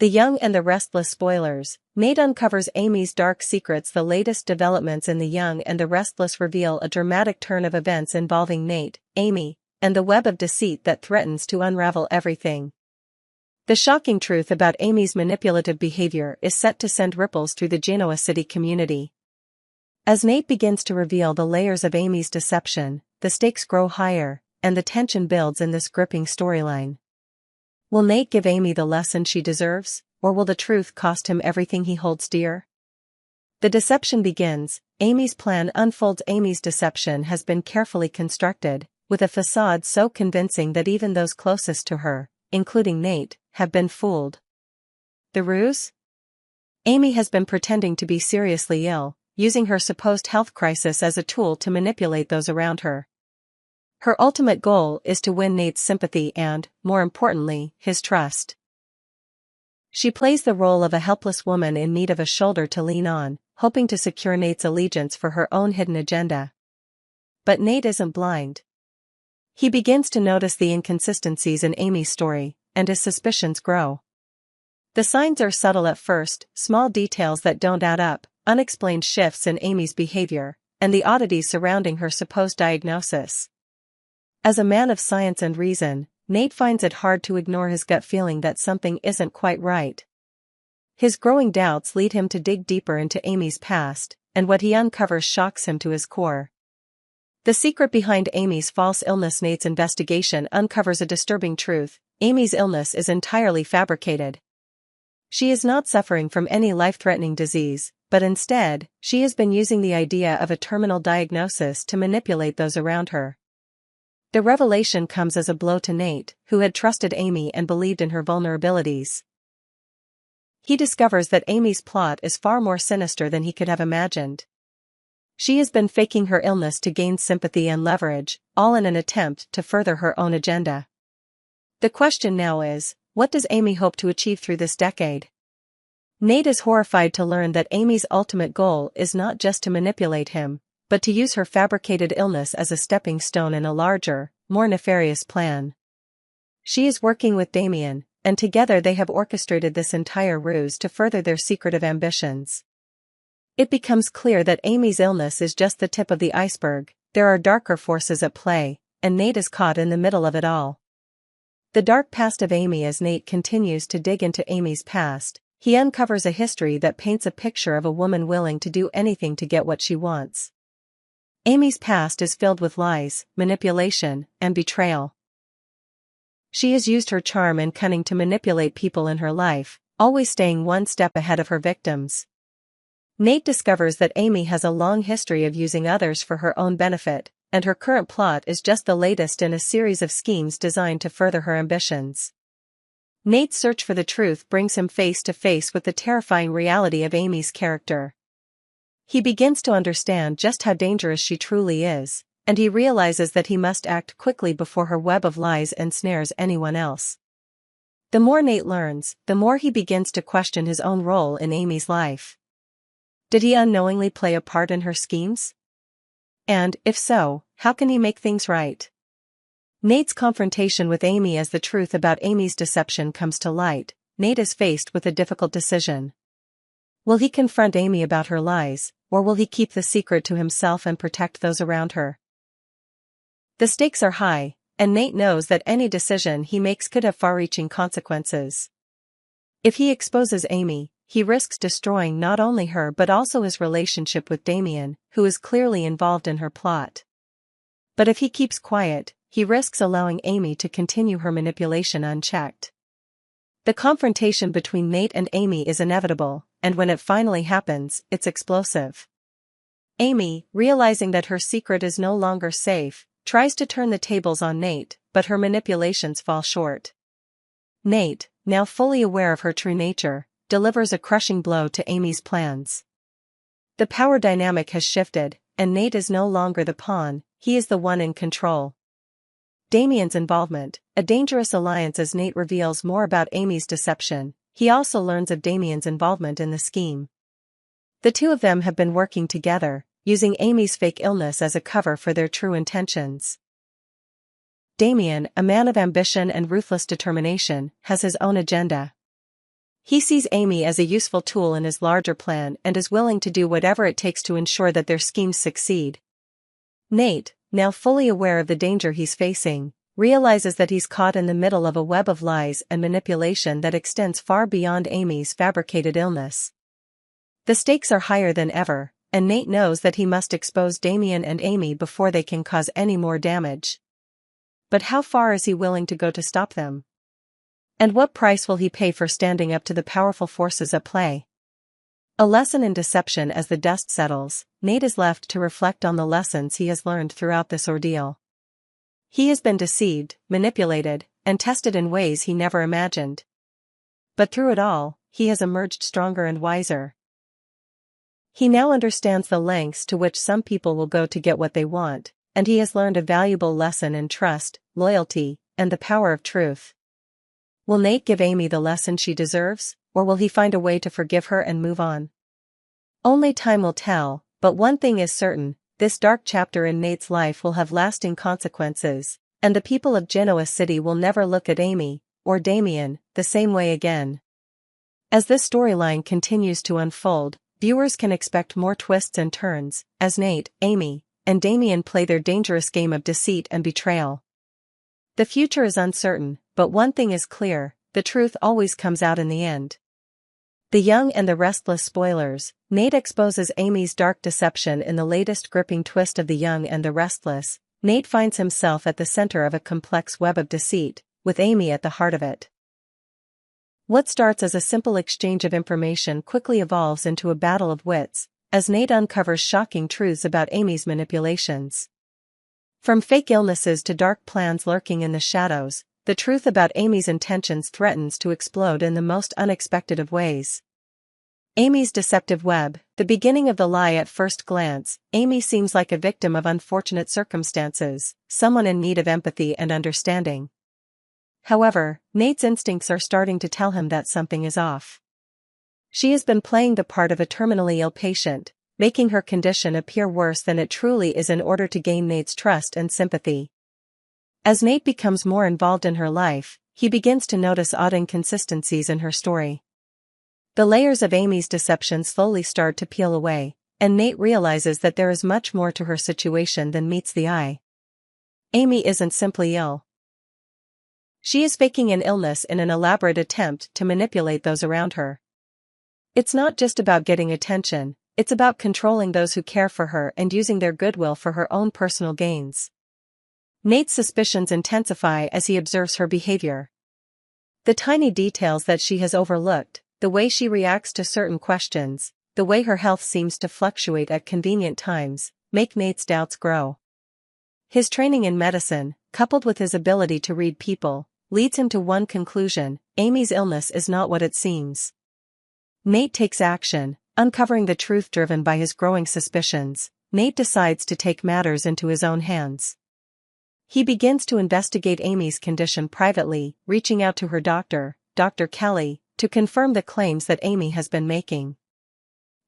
The Young and the Restless Spoilers. Nate uncovers Amy's dark secrets. The latest developments in The Young and the Restless reveal a dramatic turn of events involving Nate, Amy, and the web of deceit that threatens to unravel everything. The shocking truth about Amy's manipulative behavior is set to send ripples through the Genoa City community. As Nate begins to reveal the layers of Amy's deception, the stakes grow higher, and the tension builds in this gripping storyline. Will Nate give Amy the lesson she deserves, or will the truth cost him everything he holds dear? The deception begins. Amy's plan unfolds. Amy's deception has been carefully constructed, with a facade so convincing that even those closest to her, including Nate, have been fooled. The ruse? Amy has been pretending to be seriously ill, using her supposed health crisis as a tool to manipulate those around her. Her ultimate goal is to win Nate's sympathy and, more importantly, his trust. She plays the role of a helpless woman in need of a shoulder to lean on, hoping to secure Nate's allegiance for her own hidden agenda. But Nate isn't blind. He begins to notice the inconsistencies in Amy's story, and his suspicions grow. The signs are subtle at first, small details that don't add up, unexplained shifts in Amy's behavior, and the oddities surrounding her supposed diagnosis. As a man of science and reason, Nate finds it hard to ignore his gut feeling that something isn't quite right. His growing doubts lead him to dig deeper into Amy's past, and what he uncovers shocks him to his core. The secret behind Amy's false illness. Nate's investigation uncovers a disturbing truth. Amy's illness is entirely fabricated. She is not suffering from any life-threatening disease, but instead, she has been using the idea of a terminal diagnosis to manipulate those around her. The revelation comes as a blow to Nate, who had trusted Amy and believed in her vulnerabilities. He discovers that Amy's plot is far more sinister than he could have imagined. She has been faking her illness to gain sympathy and leverage, all in an attempt to further her own agenda. The question now is, what does Amy hope to achieve through this decade? Nate is horrified to learn that Amy's ultimate goal is not just to manipulate him, but to use her fabricated illness as a stepping stone in a larger, more nefarious plan. She is working with Damien, and together they have orchestrated this entire ruse to further their secretive ambitions. It becomes clear that Amy's illness is just the tip of the iceberg. There are darker forces at play, and Nate is caught in the middle of it all. The dark past of Amy. As Nate continues to dig into Amy's past, he uncovers a history that paints a picture of a woman willing to do anything to get what she wants. Amy's past is filled with lies, manipulation, and betrayal. She has used her charm and cunning to manipulate people in her life, always staying one step ahead of her victims. Nate discovers that Amy has a long history of using others for her own benefit, and her current plot is just the latest in a series of schemes designed to further her ambitions. Nate's search for the truth brings him face to face with the terrifying reality of Amy's character. He begins to understand just how dangerous she truly is, and he realizes that he must act quickly before her web of lies ensnares anyone else. The more Nate learns, the more he begins to question his own role in Amy's life. Did he unknowingly play a part in her schemes? And, if so, how can he make things right? Nate's confrontation with Amy. As the truth about Amy's deception comes to light, Nate is faced with a difficult decision. Will he confront Amy about her lies, or will he keep the secret to himself and protect those around her? The stakes are high, and Nate knows that any decision he makes could have far-reaching consequences. If he exposes Amy, he risks destroying not only her but also his relationship with Damien, who is clearly involved in her plot. But if he keeps quiet, he risks allowing Amy to continue her manipulation unchecked. The confrontation between Nate and Amy is inevitable, and when it finally happens, it's explosive. Amy, realizing that her secret is no longer safe, tries to turn the tables on Nate, but her manipulations fall short. Nate, now fully aware of her true nature, delivers a crushing blow to Amy's plans. The power dynamic has shifted, and Nate is no longer the pawn, he is the one in control. Damien's involvement, a dangerous alliance. As Nate reveals more about Amy's deception, he also learns of Damien's involvement in the scheme. The two of them have been working together, using Amy's fake illness as a cover for their true intentions. Damien, a man of ambition and ruthless determination, has his own agenda. He sees Amy as a useful tool in his larger plan and is willing to do whatever it takes to ensure that their schemes succeed. Nate, now fully aware of the danger he's facing, realizes that he's caught in the middle of a web of lies and manipulation that extends far beyond Amy's fabricated illness. The stakes are higher than ever, and Nate knows that he must expose Damien and Amy before they can cause any more damage. But how far is he willing to go to stop them? And what price will he pay for standing up to the powerful forces at play? A lesson in deception. As the dust settles, Nate is left to reflect on the lessons he has learned throughout this ordeal. He has been deceived, manipulated, and tested in ways he never imagined. But through it all, he has emerged stronger and wiser. He now understands the lengths to which some people will go to get what they want, and he has learned a valuable lesson in trust, loyalty, and the power of truth. Will Nate give Amy the lesson she deserves, or will he find a way to forgive her and move on? Only time will tell, but one thing is certain: this dark chapter in Nate's life will have lasting consequences, and the people of Genoa City will never look at Amy, or Damien, the same way again. As this storyline continues to unfold, viewers can expect more twists and turns, as Nate, Amy, and Damien play their dangerous game of deceit and betrayal. The future is uncertain, but one thing is clear: the truth always comes out in the end. The Young and the Restless Spoilers. Nate exposes Amy's dark deception in the latest gripping twist of The Young and the Restless. Nate finds himself at the center of a complex web of deceit, with Amy at the heart of it. What starts as a simple exchange of information quickly evolves into a battle of wits, as Nate uncovers shocking truths about Amy's manipulations. From fake illnesses to dark plans lurking in the shadows, the truth about Amy's intentions threatens to explode in the most unexpected of ways. Amy's deceptive web. The beginning of the lie. At first glance, Amy seems like a victim of unfortunate circumstances, someone in need of empathy and understanding. However, Nate's instincts are starting to tell him that something is off. She has been playing the part of a terminally ill patient, making her condition appear worse than it truly is in order to gain Nate's trust and sympathy. As Nate becomes more involved in her life, he begins to notice odd inconsistencies in her story. The layers of Amy's deception slowly start to peel away, and Nate realizes that there is much more to her situation than meets the eye. Amy isn't simply ill. She is faking an illness in an elaborate attempt to manipulate those around her. It's not just about getting attention, it's about controlling those who care for her and using their goodwill for her own personal gains. Nate's suspicions intensify as he observes her behavior. The tiny details that she has overlooked, the way she reacts to certain questions, the way her health seems to fluctuate at convenient times, make Nate's doubts grow. His training in medicine, coupled with his ability to read people, leads him to one conclusion: Amy's illness is not what it seems. Nate takes action, uncovering the truth. Driven by his growing suspicions, Nate decides to take matters into his own hands. He begins to investigate Amy's condition privately, reaching out to her doctor, Dr. Kelly, to confirm the claims that Amy has been making.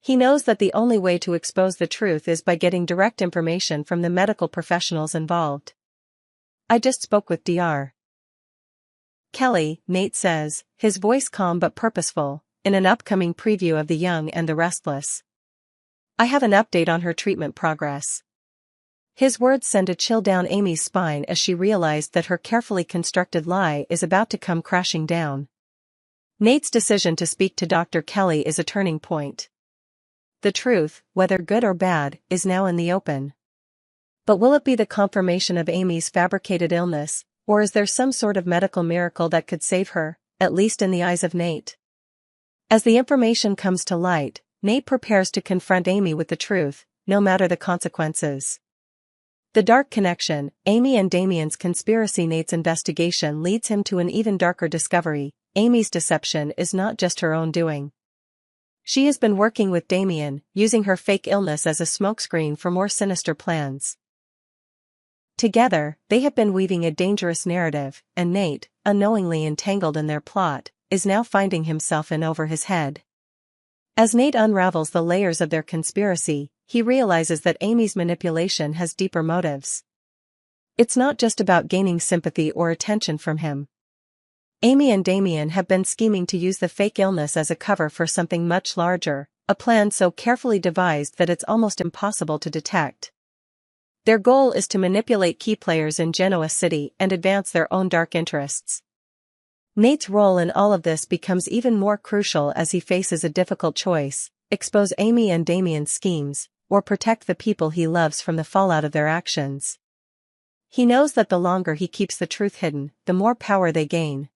He knows that the only way to expose the truth is by getting direct information from the medical professionals involved. "I just spoke with Dr. Kelly," Nate says, his voice calm but purposeful, in an upcoming preview of The Young and the Restless. "I have an update on her treatment progress." His words send a chill down Amy's spine as she realized that her carefully constructed lie is about to come crashing down. Nate's decision to speak to Dr. Kelly is a turning point. The truth, whether good or bad, is now in the open. But will it be the confirmation of Amy's fabricated illness, or is there some sort of medical miracle that could save her, at least in the eyes of Nate? As the information comes to light, Nate prepares to confront Amy with the truth, no matter the consequences. The dark connection, Amy and Damien's conspiracy. Nate's investigation leads him to an even darker discovery: Amy's deception is not just her own doing. She has been working with Damien, using her fake illness as a smokescreen for more sinister plans. Together, they have been weaving a dangerous narrative, and Nate, unknowingly entangled in their plot, is now finding himself in over his head. As Nate unravels the layers of their conspiracy, he realizes that Amy's manipulation has deeper motives. It's not just about gaining sympathy or attention from him. Amy and Damien have been scheming to use the fake illness as a cover for something much larger, a plan so carefully devised that it's almost impossible to detect. Their goal is to manipulate key players in Genoa City and advance their own dark interests. Nate's role in all of this becomes even more crucial as he faces a difficult choice: expose Amy and Damien's schemes, or protect the people he loves from the fallout of their actions. He knows that the longer he keeps the truth hidden, the more power they gain.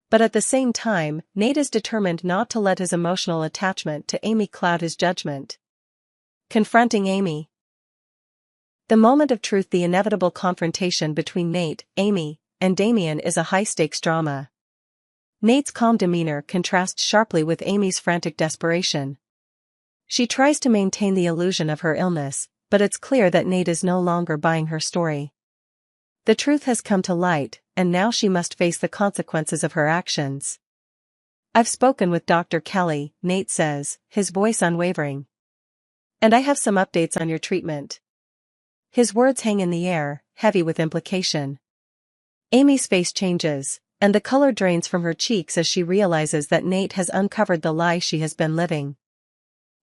But at the same time, Nate is determined not to let his emotional attachment to Amy cloud his judgment. Confronting Amy. The moment of truth, the inevitable confrontation between Nate, Amy, and Damien, is a high-stakes drama. Nate's calm demeanor contrasts sharply with Amy's frantic desperation. She tries to maintain the illusion of her illness, but it's clear that Nate is no longer buying her story. The truth has come to light, and now she must face the consequences of her actions. "I've spoken with Dr. Kelly," Nate says, his voice unwavering. "And I have some updates on your treatment." His words hang in the air, heavy with implication. Amy's face changes, and the color drains from her cheeks as she realizes that Nate has uncovered the lie she has been living.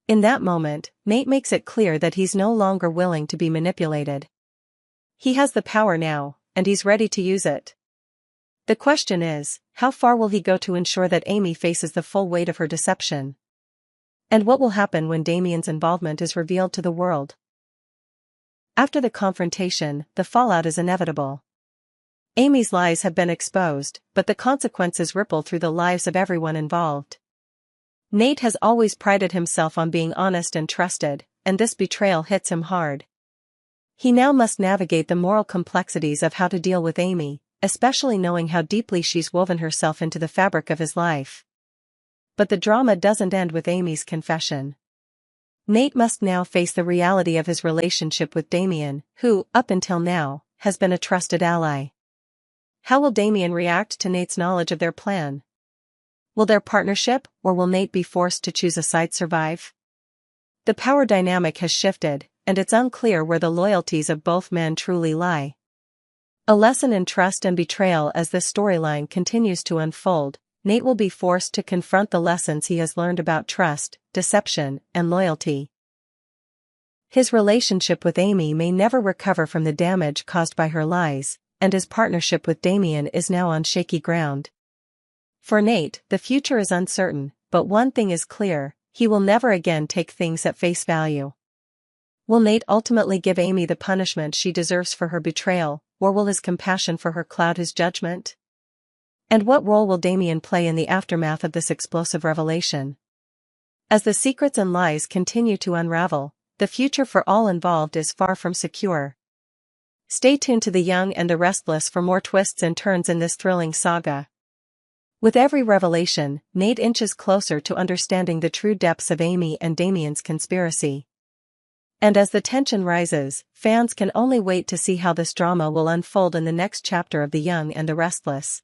In that moment, Nate makes it clear that he's no longer willing to be manipulated. He has the power now, and he's ready to use it. The question is, how far will he go to ensure that Amy faces the full weight of her deception? And what will happen when Damien's involvement is revealed to the world? After the confrontation, the fallout is inevitable. Amy's lies have been exposed, but the consequences ripple through the lives of everyone involved. Nate has always prided himself on being honest and trusted, and this betrayal hits him hard. He now must navigate the moral complexities of how to deal with Amy, especially knowing how deeply she's woven herself into the fabric of his life. But the drama doesn't end with Amy's confession. Nate must now face the reality of his relationship with Damien, who, up until now, has been a trusted ally. How will Damien react to Nate's knowledge of their plan? Will their partnership, or will Nate be forced to choose a side, survive? The power dynamic has shifted, and it's unclear where the loyalties of both men truly lie. A lesson in trust and betrayal. As this storyline continues to unfold, Nate will be forced to confront the lessons he has learned about trust, deception, and loyalty. His relationship with Amy may never recover from the damage caused by her lies, and his partnership with Damien is now on shaky ground. For Nate, the future is uncertain, but one thing is clear: he will never again take things at face value. Will Nate ultimately give Amy the punishment she deserves for her betrayal, or will his compassion for her cloud his judgment? And what role will Damien play in the aftermath of this explosive revelation? As the secrets and lies continue to unravel, the future for all involved is far from secure. Stay tuned to The Young and the Restless for more twists and turns in this thrilling saga. With every revelation, Nate inches closer to understanding the true depths of Amy and Damien's conspiracy. And as the tension rises, fans can only wait to see how this drama will unfold in the next chapter of The Young and the Restless.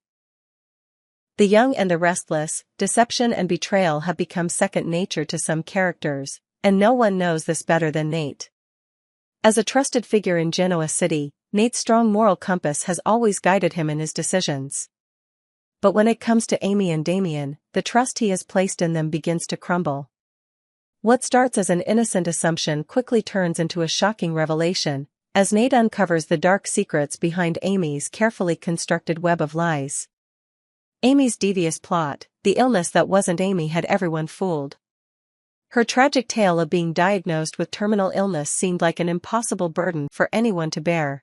The Young and the Restless, deception and betrayal have become second nature to some characters, and no one knows this better than Nate. As a trusted figure in Genoa City, Nate's strong moral compass has always guided him in his decisions. But when it comes to Amy and Damien, the trust he has placed in them begins to crumble. What starts as an innocent assumption quickly turns into a shocking revelation, as Nate uncovers the dark secrets behind Amy's carefully constructed web of lies. Amy's devious plot, the illness that wasn't Amy, had everyone fooled. Her tragic tale of being diagnosed with terminal illness seemed like an impossible burden for anyone to bear.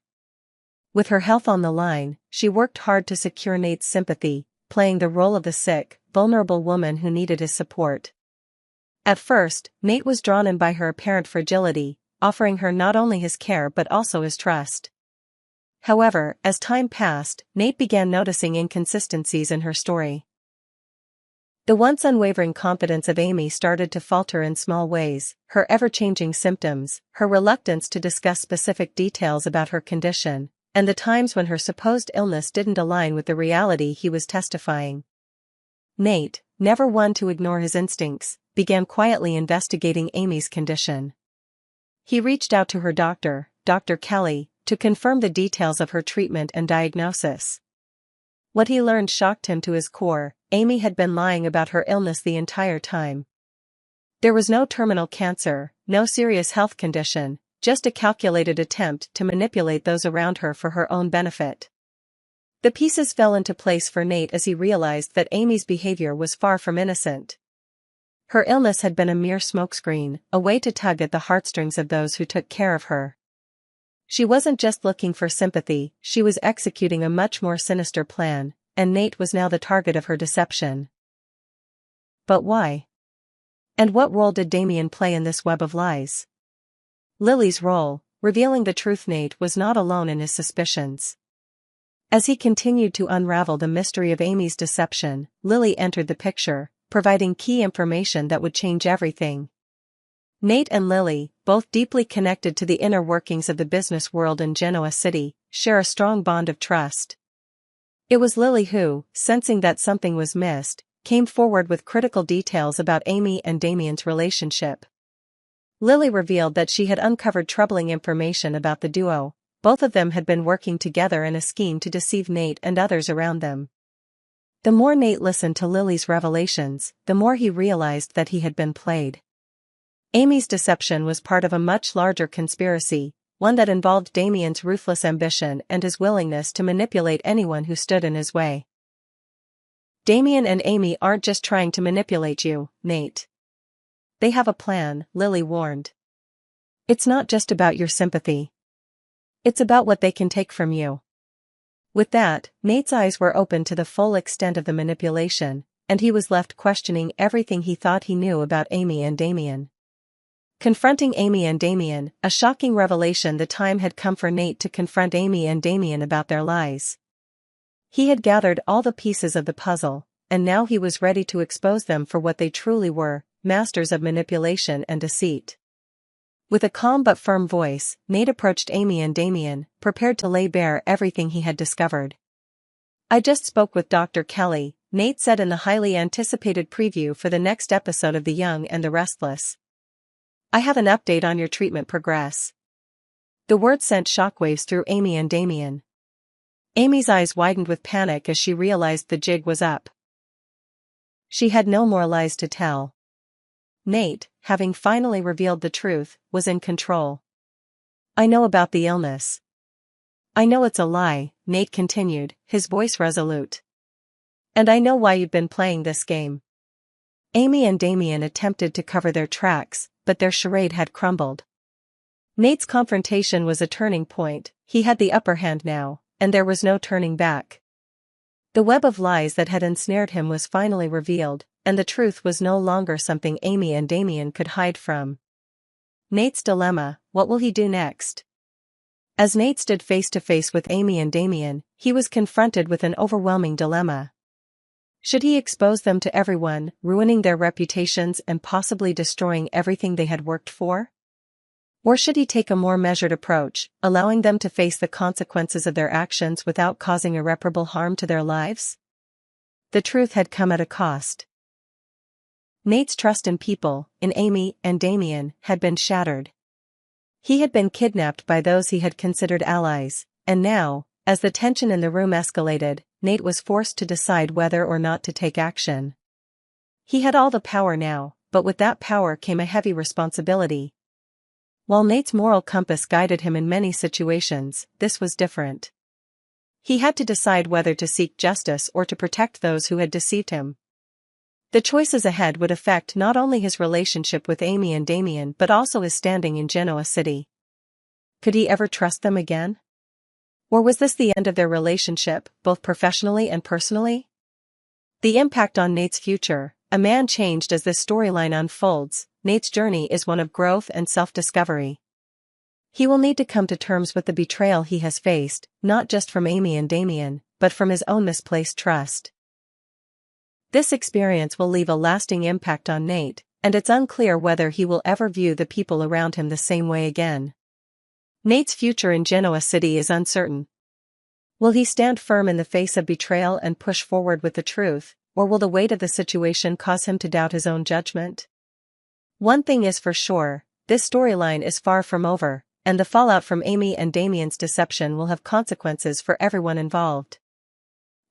With her health on the line, she worked hard to secure Nate's sympathy, playing the role of the sick, vulnerable woman who needed his support. At first, Nate was drawn in by her apparent fragility, offering her not only his care but also his trust. However, as time passed, Nate began noticing inconsistencies in her story. The once unwavering confidence of Amy started to falter in small ways: her ever-changing symptoms, her reluctance to discuss specific details about her condition, and the times when her supposed illness didn't align with the reality he was testifying. Nate, never one to ignore his instincts, began quietly investigating Amy's condition. He reached out to her doctor, Dr. Kelly, to confirm the details of her treatment and diagnosis. What he learned shocked him to his core. Amy had been lying about her illness the entire time. There was no terminal cancer, no serious health condition, just a calculated attempt to manipulate those around her for her own benefit. The pieces fell into place for Nate as he realized that Amy's behavior was far from innocent. Her illness had been a mere smokescreen, a way to tug at the heartstrings of those who took care of her. She wasn't just looking for sympathy, she was executing a much more sinister plan, and Nate was now the target of her deception. But why? And what role did Damien play in this web of lies? Lily's role, revealing the truth. Nate was not alone in his suspicions. As he continued to unravel the mystery of Amy's deception, Lily entered the picture, providing key information that would change everything. Nate and Lily, both deeply connected to the inner workings of the business world in Genoa City, share a strong bond of trust. It was Lily who, sensing that something was missed, came forward with critical details about Amy and Damien's relationship. Lily revealed that she had uncovered troubling information about the duo. Both of them had been working together in a scheme to deceive Nate and others around them. The more Nate listened to Lily's revelations, the more he realized that he had been played. Amy's deception was part of a much larger conspiracy, one that involved Damien's ruthless ambition and his willingness to manipulate anyone who stood in his way. Damien and Amy aren't just trying to manipulate you, Nate. They have a plan, Lily warned. It's not just about your sympathy. It's about what they can take from you. With that, Nate's eyes were open to the full extent of the manipulation, and he was left questioning everything he thought he knew about Amy and Damien. Confronting Amy and Damien, a shocking revelation. The time had come for Nate to confront Amy and Damien about their lies. He had gathered all the pieces of the puzzle, and now he was ready to expose them for what they truly were, masters of manipulation and deceit. With a calm but firm voice, Nate approached Amy and Damien, prepared to lay bare everything he had discovered. I just spoke with Dr. Kelly, Nate said in the highly anticipated preview for the next episode of The Young and the Restless. I have an update on your treatment progress. The words sent shockwaves through Amy and Damien. Amy's eyes widened with panic as she realized the jig was up. She had no more lies to tell. Nate, having finally revealed the truth, was in control. I know about the illness. I know it's a lie, Nate continued, his voice resolute. And I know why you've been playing this game. Amy and Damien attempted to cover their tracks, but their charade had crumbled. Nate's confrontation was a turning point. He had the upper hand now, and there was no turning back. The web of lies that had ensnared him was finally revealed, and the truth was no longer something Amy and Damien could hide from. Nate's dilemma: what will he do next? As Nate stood face to face with Amy and Damien, he was confronted with an overwhelming dilemma. Should he expose them to everyone, ruining their reputations and possibly destroying everything they had worked for? Or should he take a more measured approach, allowing them to face the consequences of their actions without causing irreparable harm to their lives? The truth had come at a cost. Nate's trust in people, in Amy and Damien, had been shattered. He had been kidnapped by those he had considered allies, and now, as the tension in the room escalated, Nate was forced to decide whether or not to take action. He had all the power now, but with that power came a heavy responsibility. While Nate's moral compass guided him in many situations, this was different. He had to decide whether to seek justice or to protect those who had deceived him. The choices ahead would affect not only his relationship with Amy and Damien but also his standing in Genoa City. Could he ever trust them again? Or was this the end of their relationship, both professionally and personally? The impact on Nate's future: a man changed. As this storyline unfolds, Nate's journey is one of growth and self-discovery. He will need to come to terms with the betrayal he has faced, not just from Amy and Damien, but from his own misplaced trust. This experience will leave a lasting impact on Nate, and it's unclear whether he will ever view the people around him the same way again. Nate's future in Genoa City is uncertain. Will he stand firm in the face of betrayal and push forward with the truth, or will the weight of the situation cause him to doubt his own judgment? One thing is for sure: this storyline is far from over, and the fallout from Amy and Damien's deception will have consequences for everyone involved.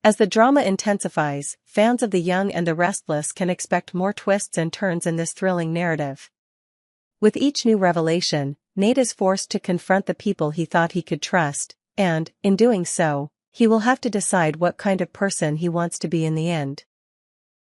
As the drama intensifies, fans of The Young and the Restless can expect more twists and turns in this thrilling narrative. With each new revelation, Nate is forced to confront the people he thought he could trust, and, in doing so, he will have to decide what kind of person he wants to be in the end.